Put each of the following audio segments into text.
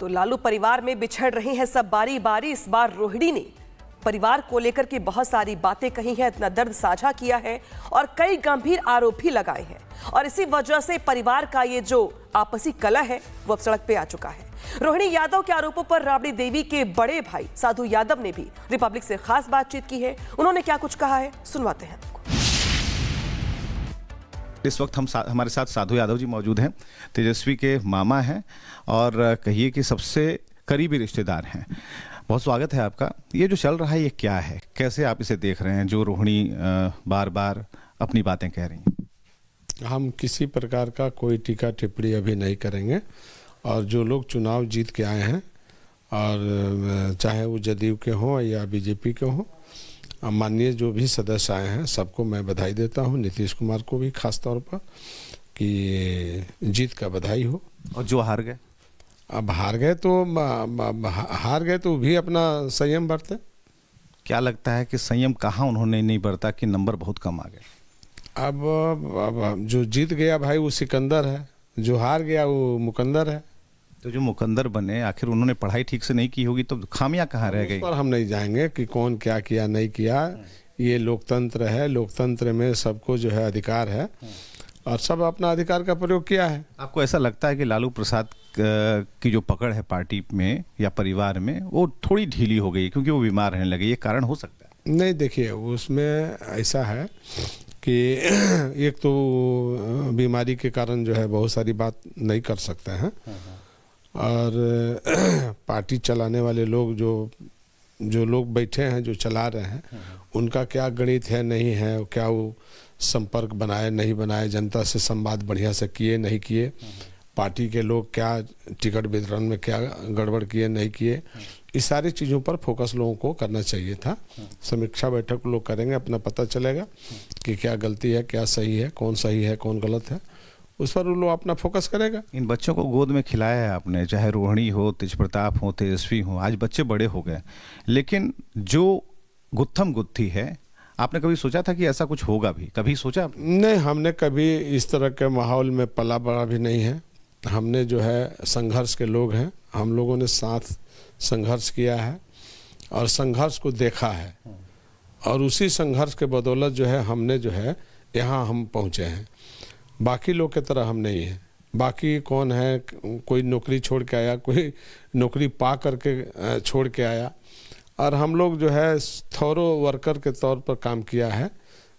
तो लालू परिवार में बिछड़ रही हैं सब बारी बारी। इस बार रोहिणी ने परिवार को लेकर के बहुत सारी बातें कही हैं, इतना दर्द साझा किया है और कई गंभीर आरोप भी लगाए हैं। और इसी वजह से परिवार का ये जो आपसी कलह है वो अब सड़क पे आ चुका है। रोहिणी यादव के आरोपों पर राबड़ी देवी के बड़े भाई साधु यादव ने भी रिपब्लिक से खास बातचीत की है। उन्होंने क्या कुछ कहा है, सुनवाते हैं आपको। इस वक्त हमारे साथ साधु यादव जी मौजूद हैं, तेजस्वी के मामा हैं और कहिए कि सबसे करीबी रिश्तेदार हैं। बहुत स्वागत है आपका। ये जो चल रहा है ये क्या है, कैसे आप इसे देख रहे हैं जो रोहिणी बार बार अपनी बातें कह रही हैं? हम किसी प्रकार का कोई टीका टिप्पणी अभी नहीं करेंगे और जो लोग चुनाव जीत के आए हैं और चाहे वो जदयू के हों या बीजेपी के हों, माननीय जो भी सदस्य आए हैं सबको मैं बधाई देता हूं। नीतीश कुमार को भी खास तौर पर कि जीत का बधाई हो। और जो हार गए, अब हार गए तो भी अपना संयम बरते। क्या लगता है कि संयम कहाँ उन्होंने नहीं बरता कि नंबर बहुत कम आ गए? अब जो जीत गया भाई वो सिकंदर है, जो हार गया वो मुकंदर है। तो जो मुकंदर बने, आखिर उन्होंने पढ़ाई ठीक से नहीं की होगी तो खामियां कहाँ रह गई? उस पर हम नहीं जाएंगे कि कौन क्या किया नहीं किया। ये लोकतंत्र है, लोकतंत्र में सबको जो है अधिकार है और सब अपना अधिकार का प्रयोग किया है। आपको ऐसा लगता है कि लालू प्रसाद की जो पकड़ है पार्टी में या परिवार में वो थोड़ी ढीली हो गई क्योंकि वो बीमार रहने लगे, ये कारण हो सकता है? नहीं, देखिए उसमें ऐसा है कि एक तो बीमारी के कारण जो है बहुत सारी बात नहीं कर सकते हैं और पार्टी चलाने वाले लोग जो लोग बैठे हैं, जो चला रहे हैं, उनका क्या गणित है नहीं है, क्या वो संपर्क बनाए नहीं बनाए, जनता से संवाद बढ़िया से किए नहीं किए, पार्टी के लोग क्या टिकट वितरण में क्या गड़बड़ किए नहीं किए, इस सारी चीज़ों पर फोकस लोगों को करना चाहिए था। समीक्षा बैठक लोग करेंगे, अपना पता चलेगा कि क्या गलती है, क्या सही है, कौन गलत है, उस पर वो लोग अपना फोकस करेगा। इन बच्चों को गोद में खिलाया है आपने, चाहे रोहिणी हो, तेज प्रताप हो, तेजस्वी हो, आज बच्चे बड़े हो गए, लेकिन जो गुत्थम गुत्थी है, आपने कभी सोचा था कि ऐसा कुछ होगा भी? कभी सोचा? नहीं, हमने कभी इस तरह के माहौल में पला बड़ा भी नहीं है। हमने जो है संघर्ष के लोग हैं, हम लोगों ने साथ संघर्ष किया है और संघर्ष को देखा है और उसी संघर्ष के बदौलत जो है हमने जो है यहाँ हम पहुँचे हैं। बाकी लोग की तरह हम नहीं हैं। बाकी कौन है, कोई नौकरी छोड़ के आया, कोई नौकरी पा करके छोड़ के आया, और हम लोग जो है थोरो वर्कर के तौर पर काम किया है,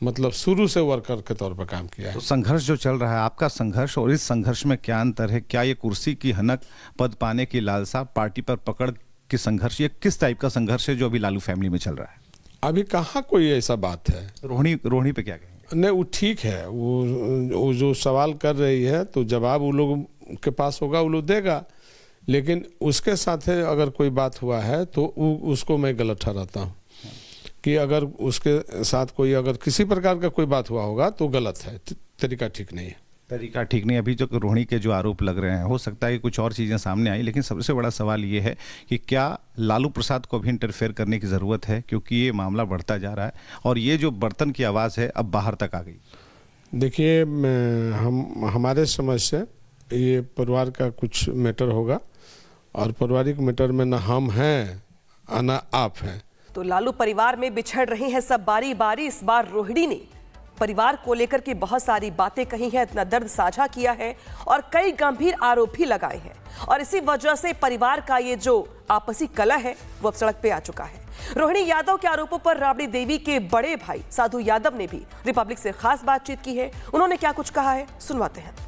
मतलब शुरू से वर्कर के तौर पर काम किया है। तो संघर्ष जो चल रहा है, आपका संघर्ष और इस संघर्ष में क्या अंतर है? क्या ये कुर्सी की हनक, पद पाने की लालसा, पार्टी पर पकड़ की संघर्ष, ये किस टाइप का संघर्ष है जो अभी लालू फैमिली में चल रहा है? अभी कहाँ कोई ऐसा बात है। रोहिणी पे क्या कहेंगे? नहीं, वो ठीक है, वो जो सवाल कर रही है तो जवाब वो लोग के पास होगा, वो लोग देगा, लेकिन उसके साथ अगर कोई बात हुआ है तो उसको मैं गलत ठहराता हूँ कि अगर उसके साथ कोई अगर किसी प्रकार का कोई बात हुआ होगा तो गलत है, तरीका ठीक नहीं है। तरीका ठीक नहीं। अभी जो रोहिणी के जो आरोप लग रहे हैं, हो सकता है कि कुछ और चीज़ें सामने आई, लेकिन सबसे बड़ा सवाल ये है कि क्या लालू प्रसाद को भी इंटरफेयर करने की ज़रूरत है, क्योंकि ये मामला बढ़ता जा रहा है और ये जो बर्तन की आवाज़ है अब बाहर तक आ गई। देखिए, हमारे समझ से ये परिवार का कुछ मैटर होगा और पारिवारिक मैटर में ना हम हैं ना आप हैं। तो लालू परिवार में बिछड़ रही हैं सब बारी बारी। इस बार रोहिणी ने परिवार को लेकर के बहुत सारी बातें कही हैं, इतना दर्द साझा किया है और कई गंभीर आरोप भी लगाए हैं। और इसी वजह से परिवार का ये जो आपसी कलह है वो अब सड़क पे आ चुका है। रोहिणी यादव के आरोपों पर राबड़ी देवी के बड़े भाई साधु यादव ने भी रिपब्लिक से खास बातचीत की है। उन्होंने क्या कुछ कहा है, सुनवाते हैं आपको।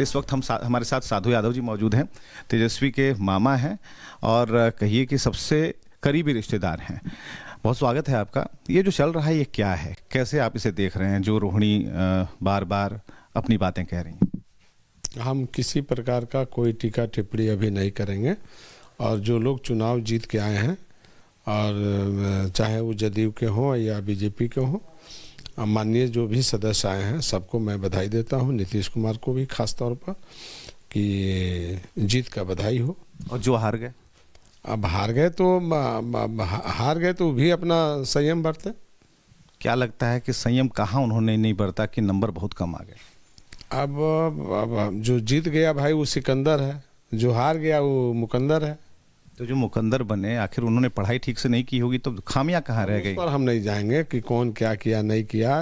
इस वक्त हमारे साथ साधु यादव जी मौजूद हैं, तेजस्वी के मामा हैं और कहिए कि सबसे करीबी रिश्तेदार हैं। बहुत स्वागत है आपका। ये जो चल रहा है ये क्या है, कैसे आप इसे देख रहे हैं जो रोहिणी बार बार अपनी बातें कह रही हैं? हम किसी प्रकार का कोई टीका टिप्पणी अभी नहीं करेंगे और जो लोग चुनाव जीत के आए हैं और चाहे वो जदयू के हों या बीजेपी के हों, माननीय जो भी सदस्य आए हैं सबको मैं बधाई देता हूं। नीतीश कुमार को भी खास तौर पर कि जीत का बधाई हो। और जो हार गए, अब हार गए तो भी अपना संयम बरते। क्या लगता है कि संयम कहाँ उन्होंने नहीं बरता कि नंबर बहुत कम आ गए? अब जो जीत गया भाई वो सिकंदर है, जो हार गया वो मुकंदर है। तो जो मुकंदर बने, आखिर उन्होंने पढ़ाई ठीक से नहीं की होगी, तो खामियां कहाँ रह गई? उस पर हम नहीं जाएंगे कि कौन क्या किया नहीं किया।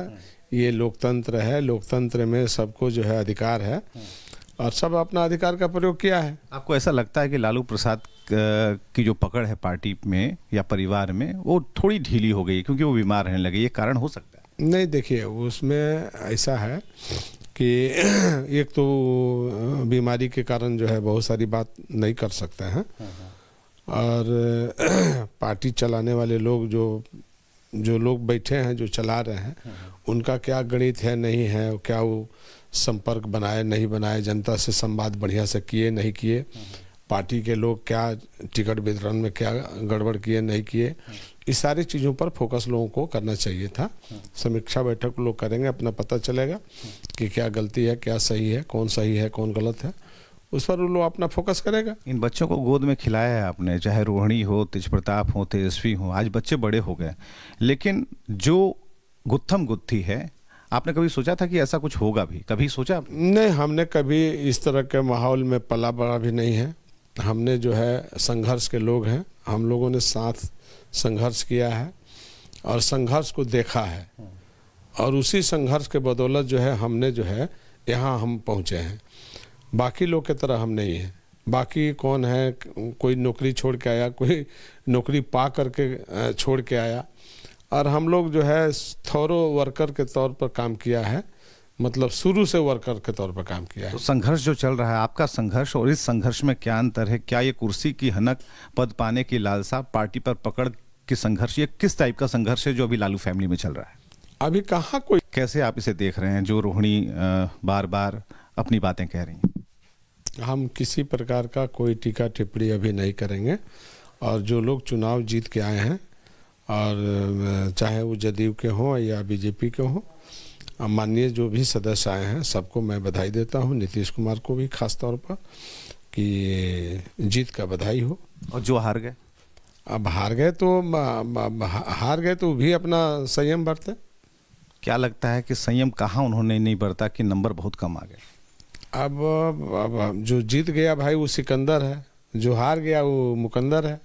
ये लोकतंत्र है, लोकतंत्र में सबको जो है अधिकार है और सब अपना अधिकार का प्रयोग किया है। आपको ऐसा लगता है कि लालू प्रसाद की जो पकड़ है पार्टी में या परिवार में, वो थोड़ी ढीली हो गई क्योंकि वो बीमार रहने लगे, ये कारण हो सकता है? नहीं, देखिए उसमें ऐसा है कि एक तो बीमारी के कारण जो है बहुत सारी बात नहीं कर सकते हैं और पार्टी चलाने वाले लोग जो लोग बैठे हैं, जो चला रहे हैं, उनका क्या गणित है नहीं है, क्या वो संपर्क बनाए नहीं बनाए, जनता से संवाद बढ़िया से किए नहीं किए, पार्टी के लोग क्या टिकट वितरण में क्या गड़बड़ किए नहीं किए, इस सारी चीज़ों पर फोकस लोगों को करना चाहिए था। समीक्षा बैठक लोग करेंगे, अपना पता चलेगा कि क्या गलती है, क्या सही है, कौन गलत है, उस पर वो लोग अपना फोकस करेगा। इन बच्चों को गोद में खिलाया है आपने, चाहे रोहिणी हो, तेज प्रताप हो, तेजस्वी हो, आज बच्चे बड़े हो गए, लेकिन जो गुत्थम गुत्थी है, आपने कभी सोचा था कि ऐसा कुछ होगा भी? कभी सोचा? नहीं, हमने कभी इस तरह के माहौल में पला बड़ा भी नहीं है। हमने जो है संघर्ष के लोग हैं, हम लोगों ने साथ संघर्ष किया है और संघर्ष को देखा है और उसी संघर्ष के बदौलत जो है हमने जो है यहाँ हम पहुँचे हैं। बाकी लोग की तरह हम नहीं हैं। बाकी कौन है, कोई नौकरी छोड़ के आया, कोई नौकरी पा करके छोड़ के आया, और हम लोग जो है थोरो वर्कर के तौर पर काम किया है, मतलब शुरू से वर्कर के तौर पर काम किया है। तो संघर्ष जो चल रहा है, आपका संघर्ष और इस संघर्ष में क्या अंतर है? क्या ये कुर्सी की हनक, पद पाने की लालसा, पार्टी पर पकड़ की संघर्ष, ये किस टाइप का संघर्ष है जो अभी लालू फैमिली में चल रहा है? अभी कहाँ कोई, कैसे आप इसे देख रहे हैं जो रोहिणी बार बार अपनी बातें कह रही हैं? हम किसी प्रकार का कोई टीका टिप्पणी अभी नहीं करेंगे और जो लोग चुनाव जीत के आए हैं और चाहे वो जदयू के हों या बीजेपी के हों, माननीय जो भी सदस्य आए हैं सबको मैं बधाई देता हूं, नीतीश कुमार को भी खास तौर पर कि जीत का बधाई हो। और जो हार गए? अब हार गए तो भी अपना संयम बरते। क्या लगता है कि संयम कहाँ उन्होंने नहीं बरता कि नंबर बहुत कम आ गए? अब जो जीत गया भाई वो सिकंदर है, जो हार गया वो मुकंदर है।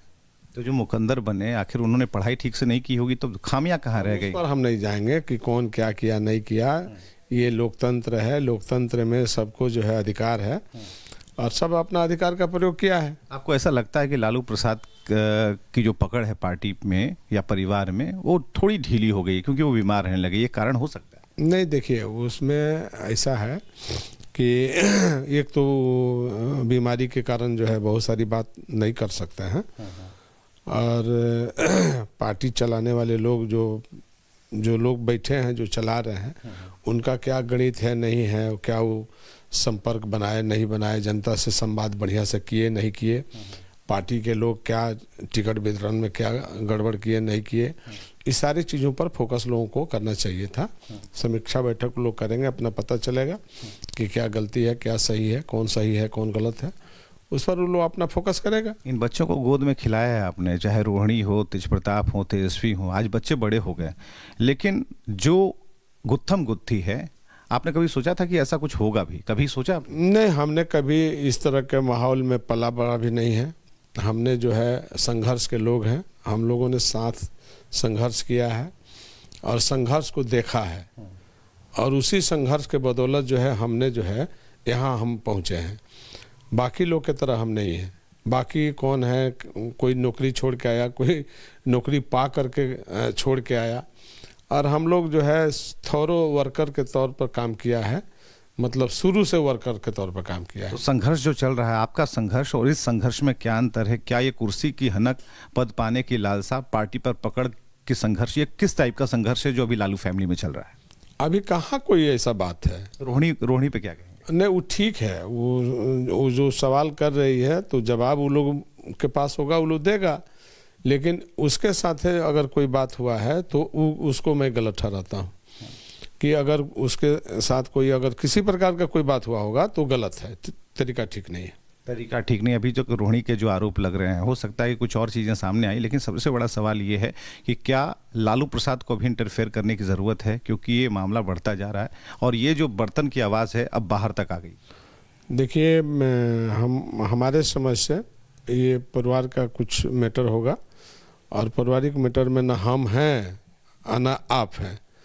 तो जो मुकंदर बने, आखिर उन्होंने पढ़ाई ठीक से नहीं की होगी, तो खामियां कहाँ रह गई? उस पर हम नहीं जाएंगे कि कौन क्या किया नहीं किया। ये लोकतंत्र है, लोकतंत्र में सबको जो है अधिकार है और सब अपना अधिकार का प्रयोग किया है। आपको ऐसा लगता है कि लालू प्रसाद की जो पकड़ है पार्टी में या परिवार में, वो थोड़ी ढीली हो गई क्योंकि वो बीमार रहने लगे, ये कारण हो सकता है? नहीं, देखिए उसमें ऐसा है कि एक तो बीमारी के कारण जो है बहुत सारी बात नहीं कर सकते हैं और पार्टी चलाने वाले लोग जो लोग बैठे हैं, जो चला रहे हैं, उनका क्या गणित है नहीं है, क्या वो संपर्क बनाए नहीं बनाए, जनता से संवाद बढ़िया से किए नहीं किए, पार्टी के लोग क्या टिकट वितरण में क्या गड़बड़ किए नहीं किए, इस सारी चीज़ों पर फोकस लोगों को करना चाहिए था। समीक्षा बैठक लोग करेंगे, अपना पता चलेगा कि क्या गलती है, क्या सही है, कौन गलत है, उस पर वो लोग अपना फोकस करेगा। इन बच्चों को गोद में खिलाया है आपने, चाहे रोहिणी हो, तेज प्रताप हो, तेजस्वी हो, आज बच्चे बड़े हो गए, लेकिन जो गुत्थम गुत्थी है, आपने कभी सोचा था कि ऐसा कुछ होगा भी? कभी सोचा? नहीं, हमने कभी इस तरह के माहौल में पला बड़ा भी नहीं है। हमने जो है संघर्ष के लोग हैं, हम लोगों ने साथ संघर्ष किया है और संघर्ष को देखा है और उसी संघर्ष के बदौलत जो है हमने जो है यहाँ हम पहुँचे हैं। बाकी लोग की तरह हम नहीं हैं। बाकी कौन है, कोई नौकरी छोड़ के आया, कोई नौकरी पा करके छोड़ के आया, और हम लोग जो है थोरो वर्कर के तौर पर काम किया है, मतलब शुरू से वर्कर के तौर पर काम किया है। तो संघर्ष जो चल रहा है, आपका संघर्ष और इस संघर्ष में क्या अंतर है? क्या ये कुर्सी की हनक, पद पाने की लालसा, पार्टी पर पकड़ की संघर्ष, ये किस टाइप का संघर्ष है जो अभी लालू फैमिली में चल रहा है? अभी कहाँ कोई ऐसा बात है। रोहिणी पे क्या कहेंगे? नहीं, वो ठीक है, वो जो सवाल कर रही है तो जवाब वो लोग के पास होगा, वो लोग देगा, लेकिन उसके साथ अगर कोई बात हुआ है तो उसको मैं गलत ठहराता हूँ कि अगर उसके साथ कोई अगर किसी प्रकार का कोई बात हुआ होगा तो गलत है, तरीका ठीक नहीं है। तरीका ठीक नहीं। अभी जो रोहिणी के जो आरोप लग रहे हैं, हो सकता है कि कुछ और चीज़ें सामने आई, लेकिन सबसे बड़ा सवाल ये है कि क्या लालू प्रसाद को भी इंटरफेयर करने की ज़रूरत है, क्योंकि ये मामला बढ़ता जा रहा है और ये जो बर्तन की आवाज़ है अब बाहर तक आ गई। देखिए, हमारे समझ से ये परिवार का कुछ मैटर होगा और पारिवारिक मैटर में ना हम हैं ना आप हैं।